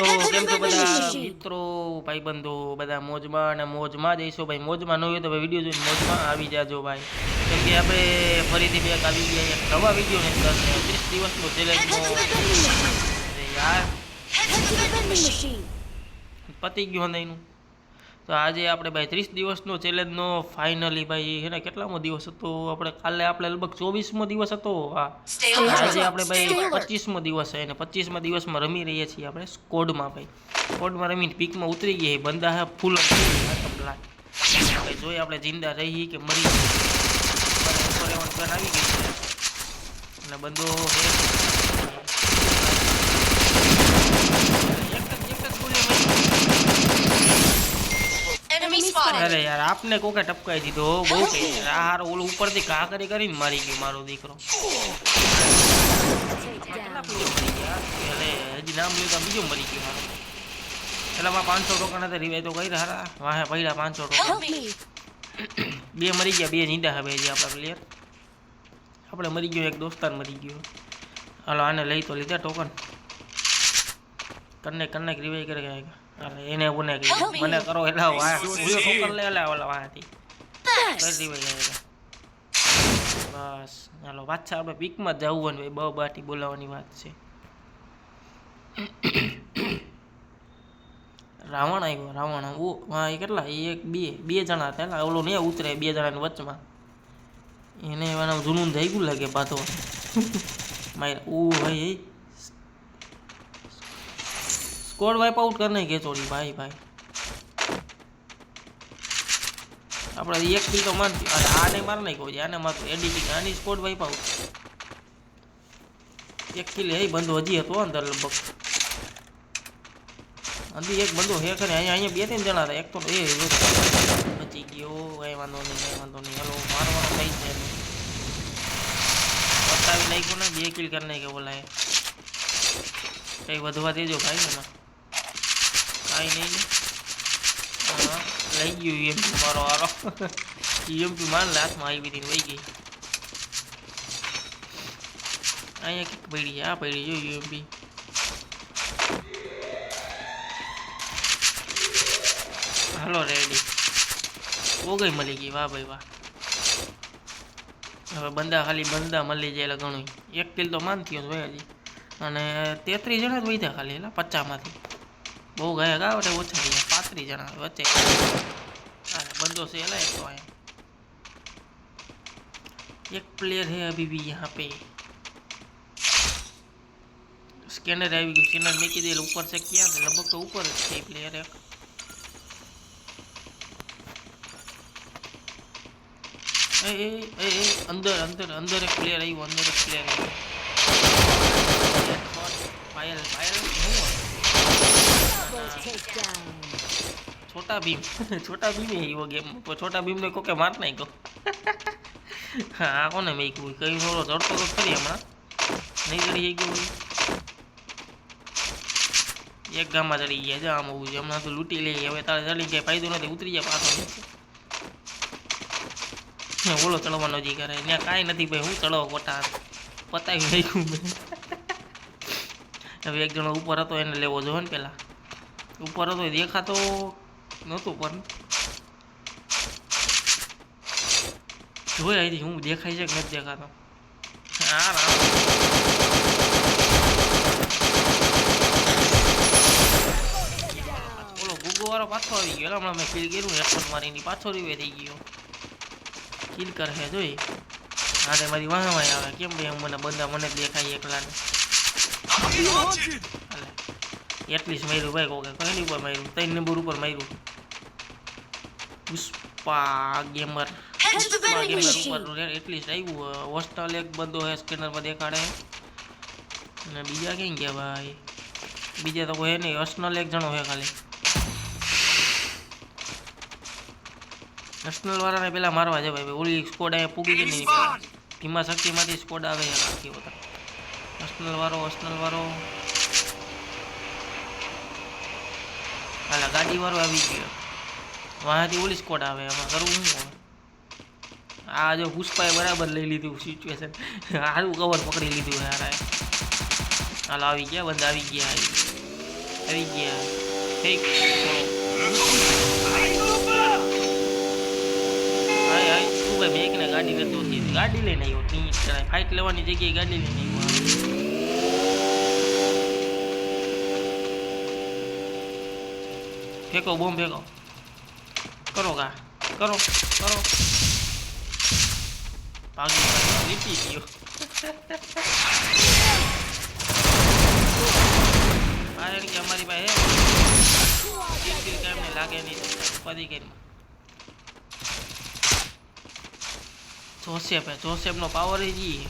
તો કેમ છો બધા મિત્રો ભાઈબંધો બધા મોજમાં અને મોજમાં જઈશું ભાઈ. મોજમાં ન હોય તો ભાઈ વિડીયો જોઈને મોજમાં આવી જાજો ભાઈ. કેમ કે આપણે ફરીથી બેક આવી ગયા એક નવા વિડીયોની અંદર 30 દિવસનો ચેલેન્જનો યાર પતી ગયું હંધાઈનું. તો આજે આપણે ભાઈ 30 દિવસનો ચેલેન્જનો ફાઇનલી ભાઈ હે ને કેટલામો દિવસ હતો આપણે લગભગ 24મો દિવસ હતો. આજે આપણે ભાઈ 25મો દિવસ છે અને 25મા દિવસમાં રમી રહીએ છીએ આપણે સ્કોડમાં ભાઈ. સ્કોડમાં રમીને પીકમાં ઉતરી ગયા બંદા હે ફૂલ ભાઈ. જોઈએ આપણે જિંદા રહી કે મરી ઉપર આવી ગઈ છે અને બંદો અરે યાર આપને કોકે ટપકાઈ દીધો બહુ કઈ હાર ઓલું ઉપરથી ઘા કરીને મારી ગયો મારો દીકરો. હજી નામ લીધા બીજો મરી ગયો મારો. એટલે 500 ટોકન હતા રિવાય તો કઈ હારા વાહે પડ્યા 500 ટોકન. બે મરી ગયા બે જીંદા હવે હજી આપણા પ્લેયર. આપણે મરી ગયો એક દોસ્તાર મરી ગયો. હાલો આને લઈ તો લીધા ટોકન. કન્ને રિવાય કરે એને મને કરો એટલે ટોકન લે લે ઓલા વાહથી રિવાય કરે. બસ હાલો વાત છે આપણે પીકમાં જ જવું હોય ભાઈ. બાટી બોલાવવાની વાત છે. રાવણ આવ્યો રાવણ. હા એ કેટલા એક બે જણા હતા એટલે ઓલો નહીં ઉતરે બે જણાની વચમાં. એને એના જૂનું થઈ ગયું લાગે પાછો મારે ભાઈ સ્કોડ વાઇપ આઉટ કરી કે ચોરી ભાઈ ભાઈ. આપણે એક કિલ તો મારતી આને માર નહીં કહું આને મારતું એડીટી આની સ્કોડ વાઇપ આઉટ. એક કિલ હે બંધો હજી હતો અંદર લગભગ હજી એક બંધો હે ખરે અહીંયા બે ત્રણ જણા હતા. એક તો એ બચી ગયો કઈ વાંધો નહીં હેલો મારવાનો થઈ છે બતાવી નાખ્યો ને 2 કિલ કરી નાખ્યો બોલાય. કઈ વધવા દેજો ભાઈ એમાં કાંઈ નહીં. હા લઈ ગયું ઈએમપી મારો હારો. ઈએમપી માર હાથમાં આવી હતી વહી ગઈ. અહીંયા કંઈક પડી આ પડી જો ઈએમપી. હાલો રેડી ઓગઈ મળી ગઈ વાહ ભાઈ વાહ. હવે બંદા મળી જાય એટલે ઘણું. એક કિલ તો માનતી હોય હજી અને 33 જણા જ વધ્યા ખાલી એટલે 50માંથી. બહુ ગયા ગા એટલે ઓછા ગયા 35 જણા વચ્ચે. હા બંદો છે એટલે એક તો અહીંયા એક પ્લેયર है अभी भी यहाँ पे. स्कैनर આવી ગયું. સ્કેનર મૂકી દે ઉપર છે ક્યાં લગભગ તો ઉપર જ છે પ્લેયર એક. અંદર એક પ્લેયર આવ્યો. પાયલ છોટા ભીમ એવો ગેમ. છોટા ભીમ ને કોકે માર નાખ્યો. હા કોને મેં કઈ થોડો ચડતો તો ખરી હમણાં નહીં ચડી ગયો. એક ગામમાં ચડી ગયા છે આમ હોવું છે. હમણાં તો લૂંટી લઈએ હવે તારે ચડી ગયા ફાયદો નથી. ઉતરી જાય પાછો બોલો ચડવાનો જી કરે ત્યાં કાંઈ નથી ભાઈ. હું ચડવા કોટા પતાવી નાખ્યું મેં. હવે એક જણો ઉપર હતો એને લેવો જોઈએ ને પેલા. ઉપર હતો દેખાતો નહોતું પણ જોઈ આવી હું દેખાય છે કે નથી દેખાતો. હા બોલો ગુગો વાળો પાછો આવી ગયો. હમણાં મેં કિલ કર્યું હેડફોન મારીની પાછો રીવે થઈ ગયો. કિલ કરે જોઈ હા મારી વાહમાં આવે કેમ ભાઈ મને બધા મને દેખાય એકલાને. એટલીસ્ટ માર્યું ભાઈ કોકે કઈ ઉપર માર્યું 3 નંબર ઉપર માર્યું. પુષ્પા ગેમર ઉપર એટલીસ્ટ આવ્યું. હોસ્ટેલ એક બંદો હે સ્કેનરમાં દેખાડે અને બીજા ક્યાં ગયા ભાઈ. બીજા તો કોઈ હે નહીં. અર્સનલ એક જણો હે ખાલી. નેશનલ વાળાને પેલા મારવા જાય ભાઈ. ઓલી સ્કોડ અહીંયા પૂગી ગઈ નહીં. ધીમા શક્તિમાંથી સ્કોડ આવે આખી વખત. અર્સનલ વાળો હાલા ગાડી વાળો આવી ગયો. વાંથી ઓલી સ્કોડ આવે. એમાં કરવું શું હોય. આ જો પુષ્પાએ બરાબર લઈ લીધું સિચ્યુએશન. સારું કવર પકડી લીધું યાર. હાલ આવી ગયા બંધ આવી ગયા. આવી ગયા ઠીક હાય હાય તું ભાઈ બેક ને ગાડી લેતો હતી ગાડી લઈને આવ્યો ટીચ કરાય ફાઇટ લેવાની જગ્યાએ ગાડી લઈને આવ્યો ફેંકો બોમ્બ ફેંકો કરો કા કરો કરો ભાગી લીટી ગયો ફાયર કે અમારી પાસે હે કિલ કામને લાગે નહીં પડી ગઈ જોસેફનો પાવર એ જી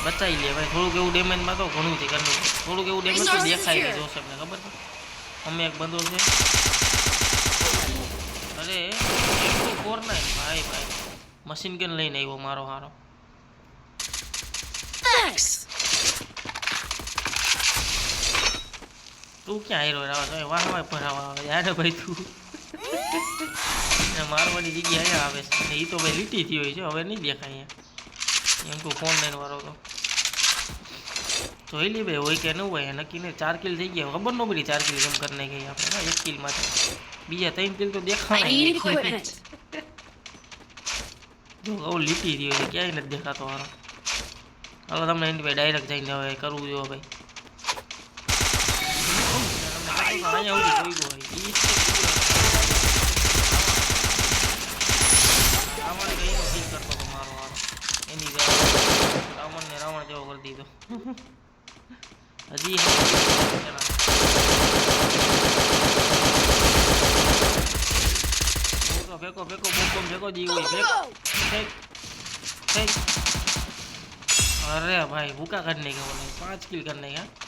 બચાવી લે ભાઈ થોડુંક એવું ડેમેજમાં તો ઘણું છે કરવું થોડુંક એવું ડેમેજ તો દેખાય છે જોસેફને ખબર છે અમે એક બંદો છે અરે 49 ભાઈ ભાઈ મશીન ગન લઈને આવ્યો મારો હારો તું ક્યાં હીરો રાવા વાહ વાહ ભરાવા આવે યાર ભાઈ તું મારવાની જગ્યા અહીંયા આવે છે એ તો ભાઈ લીટી થઈ હોય છે હવે નહીં દેખાય એમ તો ફોન લઈને વાળો તો જોઈ લે ભાઈ હોય કે ન હોય નક્કી નહીં 4 કિલ થઈ ગયા ખબર ન પડી 4 કિલ કેમ કરી નાખી આપણે 1 કિલ માં બીજા 3 કિલ તો દેખાય જો લીટી થઈ હોય ક્યાંય નથી દેખાતો હારો હાલો તમને એની ભાઈ ડાયરેક્ટ જઈને હવે કરવું જો ભાઈ અહીંયા ઉડી કોઈ ગયો રાવણ ગઈ ઠીક કરતો હતો મારો હારો એની રાવણ જેવો કરી દીધો હજી ફેંકો બોમ ફેંકો જી હોય ફેંક અરે ભાઈ ભૂકા કાઢ નહીં ગયો 5 કિલ કરી નાખ્યા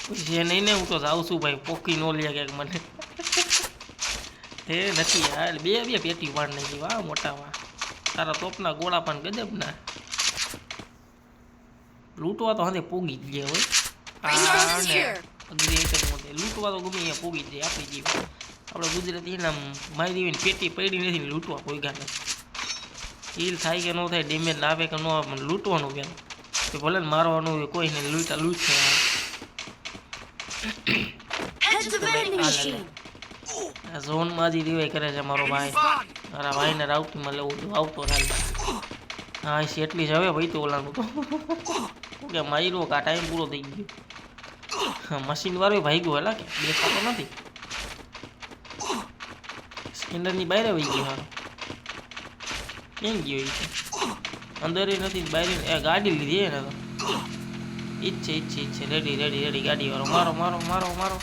પછી નહીં ને હું તો જાઉં છું ભાઈ પોકી નો લે ક્યાંક મને હે નથી યાર બે પેટી વાળ નાખી વાહ મોટા વાહ તારા તોપના ગોળા પણ ગજબના લૂંટવા તો હાથે પોગી જ ગયા હોય લૂંટવા તો ગમે અહીંયા પોગી જ જાય આપણી જીવ આપણે ગુજરાતી એના મારી પેટી પડી નથી લૂંટવા કોઈ ગાને હીલ થાય કે ન થાય ડેમેજ આવે કે ન આવે લૂંટવાનું કે ભલે ને મારવાનું કોઈને લૂંટા લૂંટ છે ઝોનમાં જ રિવાઈ કરે છે મારો ભાઈ મારા ભાઈને રાઉટીમાં લેવું આવતો થાય હા એ એટલી જ હવે ભાઈ તો ઓલાનું તો કે માર્યો કા ટાઈમ પૂરો થઈ ગયો મશીન વાળો ભાઈ ગયો હેલા કે દેખાતો નથી સ્કેનરની બહાર આવી ગયો હારો કેમ ગયો એ અંદર નથી બહાર ગાડી લીધી એને તો ઈચ્છે રેડી ગાડી વાળો મારો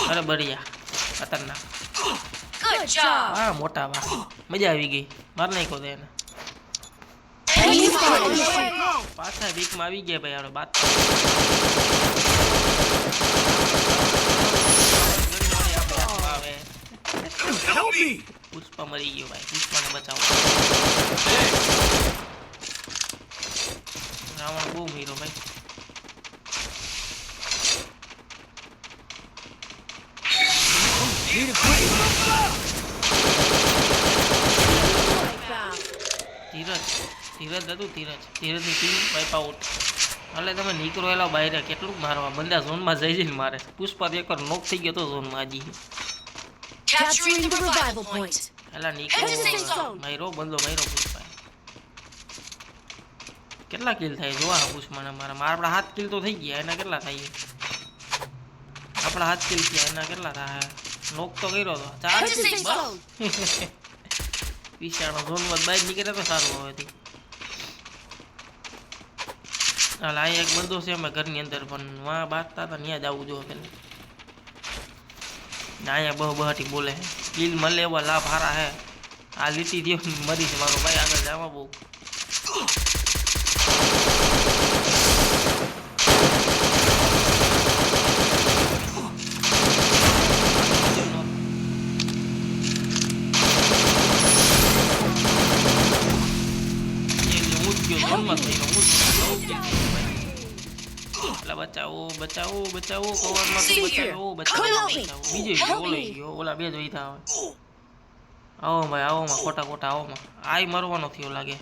અરે બઢિયા ખતરનાક હા મોટા વાહ મજા આવી ગઈ માર નાખ્યો તો એને પાછા વીકમાં આવી ગયા ભાઈ આપણે બાત પુષ્પા મરી ગયો ભાઈ પુષ્પાને બચાવો રાવણ બહુ હીરો ભાઈ ધીરજની ટીમ વાઇપ આઉટ એટલે તમે નીકળો એલા બહાર કેટલું મારવા બંદા ઝોનમાં જઈને મારે પુષ્પા એકવાર નોક થઈ ગયો તો ઝોનમાં હજી એલા નીકળો માર્યો પુષ્પા કેટલા કિલ થાય જોવા પુષ્પાને મારા આપણા 7 કિલ તો થઈ ગયા એના કેટલા થાય આપણા 7 કિલ થયા એના કેટલા થાય નોક તો કર્યો તો 4 વિશાળો ઝોનમાં બહાર નીકળે તો સારું હવેથી હાલ આ એક બંદો છે અમે ઘરની અંદર પણ વાં બાંધતા હતા ત્યાં જ આવવું જોઈએ પેલા અહીંયા બહુ બહાટી બોલે હે કિલ મળે એવા લાભ હારા હે આ લીટી દે મરી છે મારો ભાઈ આગળ જવા બહુ બચાવો કવરમાં તો બચાવો બીજો ગયો ઓલા બે જોઈ થા આવો ભાઈ આવોમાં ખોટા આવોમાં આય મરવાનો થયો લાગે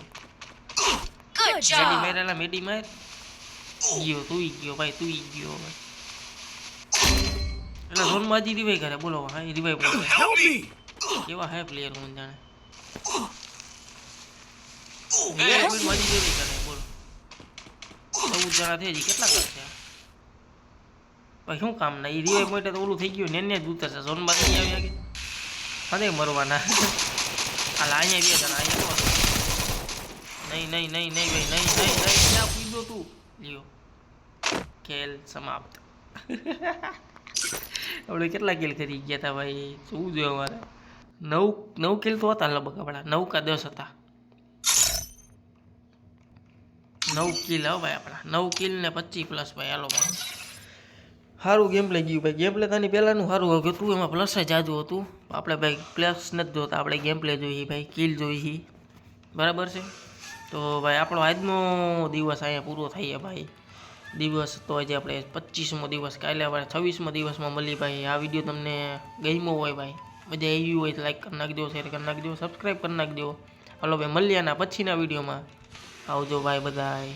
મેડી મારેલા મેડી માર ગયો તુંય ગયો ભાઈ, તુંય ગયો ભાઈ. એટલે ઝોનમાં હજી રિવાઈ કરે, બોલો. હા એ રિવાઈ બોલે કેવા હે પ્લેયર હું જાણે. રિવાઈ કરે બોલો. 14 જણા થઈ હજી કેટલા કરશે ભાઈ, શું કામ ના. એ રિવાઈ માટે તો ઓલું થઈ ગયું ને જ ઉતરશે. ઝોનમાં નહીં આવ્યા કે અરે મરવાના. હાલ અહીંયા 2 જણા અહીંયા. નહીં નહીં નહીં નહીં ભાઈ, નહીં નહીં નહીં ક્યાં પૂછ્યો તું. લ્યો ખેલ સમાપ્ત. આપણે કેટલા કિલ કરી ગયા હતા ભાઈ, શું જોયું અમારે. 9 કિલ તો હતા લગભગ આપણા, 9 કા 10 હતા. 9 કિલ હો ભાઈ આપણા, 9 કિલ ને 25 ભાઈ. હાલો ભાઈ સારું ગેમ પ્લે ગયું ભાઈ. ગેમ પ્લે તાની પહેલાંનું સારું હતું, તું એમાં પ્લસ જ જાજુ હતું. આપણે ભાઈ પ્લસ નથી જોતા, આપણે ગેમ પ્લે જોઈએ ભાઈ, કિલ જોઈએ. બરાબર છે. તો ભાઈ આપણો આજનો દિવસ અહીંયા પૂરો થઈએ ભાઈ. દિવસ તો આજે આપણે 25મો દિવસ, કાલે આપણે 26મા દિવસમાં મળી ભાઈ. આ વિડીયો તમને ગમ્યો હોય ભાઈ, મજા આવી હોય તો લાઈક કરી નાખજો, શેર કરી નાખજો, સબસ્ક્રાઈબ કરી નાખજો. હાલો ભાઈ મળીએ આના પછીના વિડીયોમાં. આવજો ભાઈ બધાય.